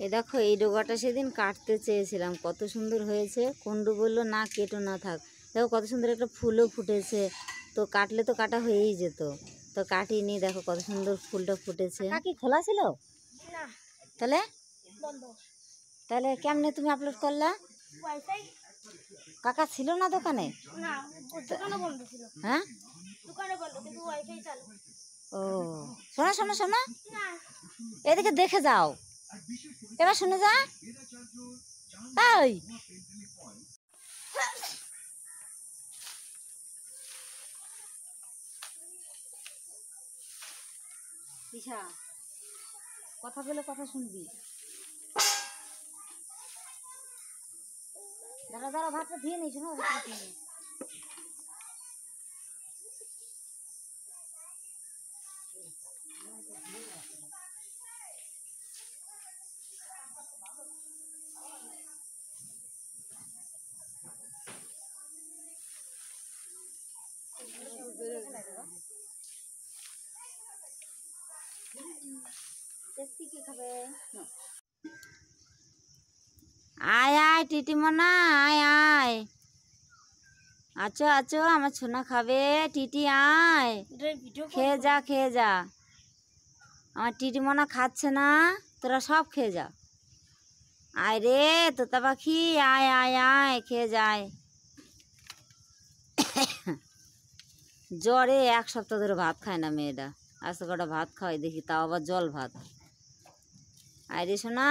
এ দেখো এই ডোগাটা সেদিন কাটতে চেয়েছিলাম, কত সুন্দর হয়েছে। কুন্ডু বললো না কেটো না থাক। দেখো কত সুন্দর একটা ফুলও ফুটেছে, তো কাটলে তো কাটা হয়েই যেত, তো কাটিনি। দেখো কত সুন্দর ফুলটা ফুটেছে। কি খোলা ছিল না, তাহলে? বন্ধ। তাহলে কেমনে তুমি আপলোড করলা? ওয়াইফাই কাকা ছিল না দোকানে? না, দোকানও বন্ধ ছিল। হ্যাঁ, দোকানও বন্ধ, কিন্তু ওয়াইফাই চালু। ও শোনো শোনো শোনো, না, এদিকে দেখে যাও, এবার শুনে যা। তাই দিশা, কথা বলে কথা শুনবি। দাঁড়া দাঁড়া, ভাতটা ধুয়ে নিস না, আয় আয় টিটিমনা, আয় আয়, আছো আছো, আমার সোনা খাবে। টিটি আয়, খেয়ে যা খেয়ে যা। আমার টিটিমনা খাচ্ছে না, তোরা সব খেয়ে যা। আয় রে তোতা পাখি, আয় আয় আয়, খেয়ে যায়। জ্বরে 1 সপ্তাহ ধরে ভাত খায় না মেয়েটা, আজকে কটা ভাত খাওয়াই দেখি, তাও আবার জল ভাত। আয় রে সোনা,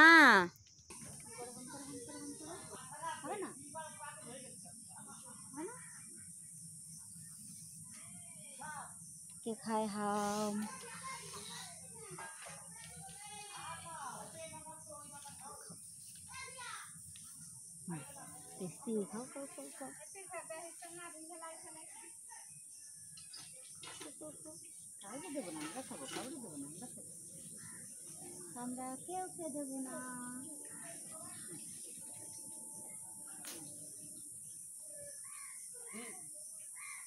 কে খায় হাম। খাও খাও খাও খাও, কাউকে দেবো না, আমরা খাবো, কাউকে দেবো না, আমরা খাবো, আমরা কেউ খেয়ে দেবো না।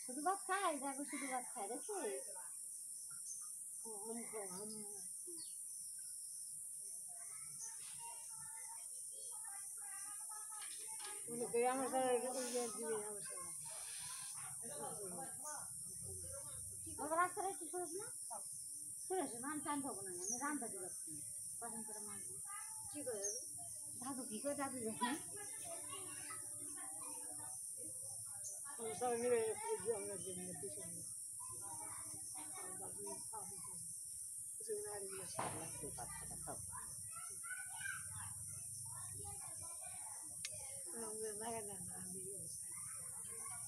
শুধু ভাত খায়, দেখো শুধু ভাত খায়, দেখো রাস্তাটা একটু সরস না, সরে মান টান পাবো না, আমি রান্না দিয়ে যাচ্ছি পছন্দ করে মাছ কি করে দাদু, কি করে দাদু দেখেন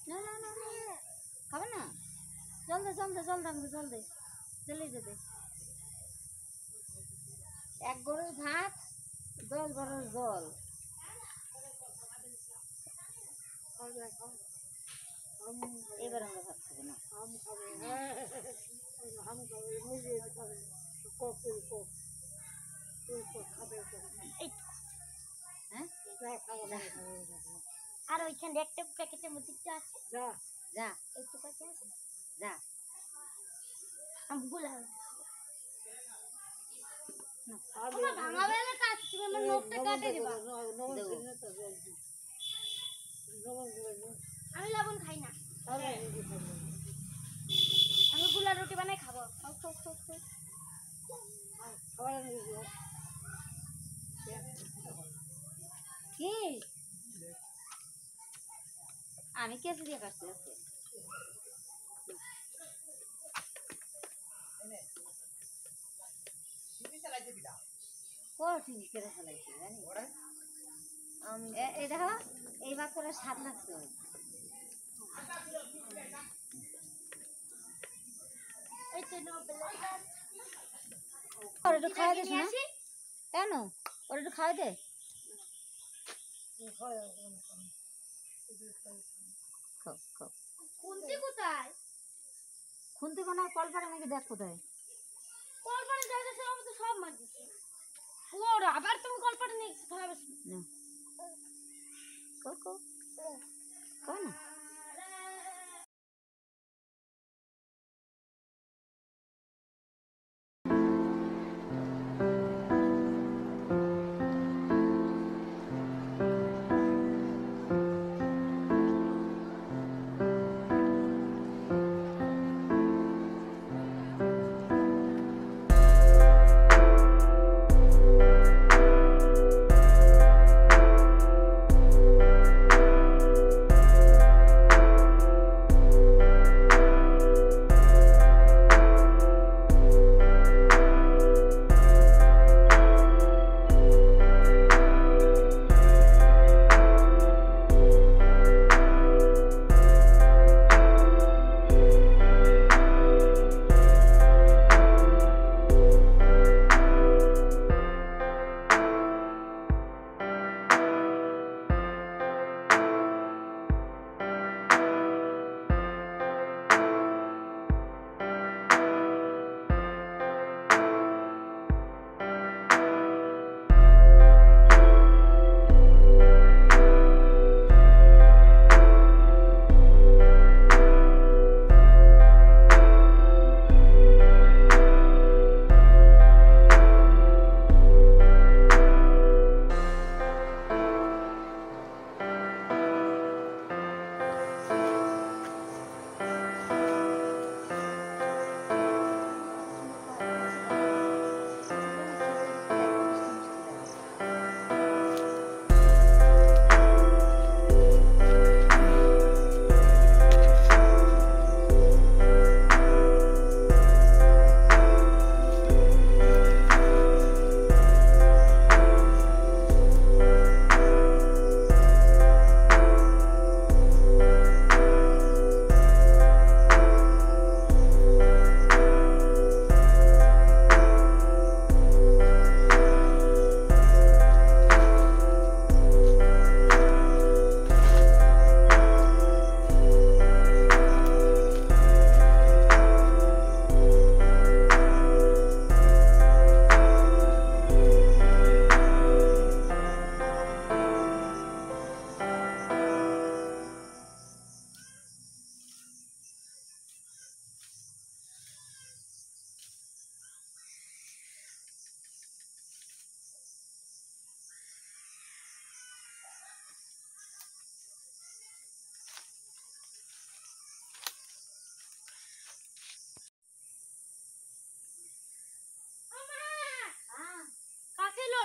না না না না, খাবে না, জল দে জল দে জল দে, আমাকে জল দে, জলই দে, 1 গরুর ভাত 10 গরুর জল। এবার আমরা ভাত খাবো না, আর ওইখানে একটা প্যাকেটের মধ্যে আছে, যা যা একটু কাছে আছে, যা। আমি গুলা ভাঙা বেলা কাজ, তুমি আমার নখটা কাটে দিবা। আমি লবণ খাই না, আমি গুলা রুটি বানাই খাবো। খাও খাও খাও খাও। কি আমি কেসে দিয়ে কাটতে যাচ্ছি, কঠিন কেটে ফেলাইছি জানি আমি। এই দেখো এই ভাত করে স্বাদ লাগছে, এই তো ওর একটু খাওয়া দিস না, কেন ওর একটু খাওয়া দে। খাও খাও, খুন্তি কোথায়? খুনতে কোনো কলপারে নাকি, দেখ কোথায় কলপাড়ে যাইতে সব তো সব মাছ দিছে। ওর আবার তুমি কলপাড়ে নিয়ে খাবে না, কো কো কো না।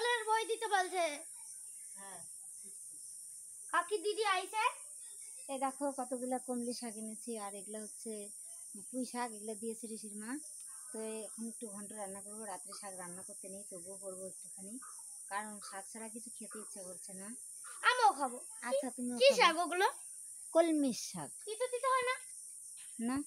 জলের বই দিতে বলছে। হ্যাঁ কাকি দিদি আইছে। এই দেখো কতগুলা কমলি শাক এনেছি, আর এগুলো হচ্ছে পুঁই শাক, এগুলো দিয়েছে ঋষির মা। তো এখন একটু ঘন্ট রান্না করবো, রাত্রে শাক রান্না করতে নেই, তবুও করবো একটুখানি, কারণ শাক ছাড়া কিছু খেতে ইচ্ছা করছে না। আমিও খাবো। আচ্ছা তুমি কি শাক ওগুলো? কলমি শাক। তিতো তিতো হয় না? না।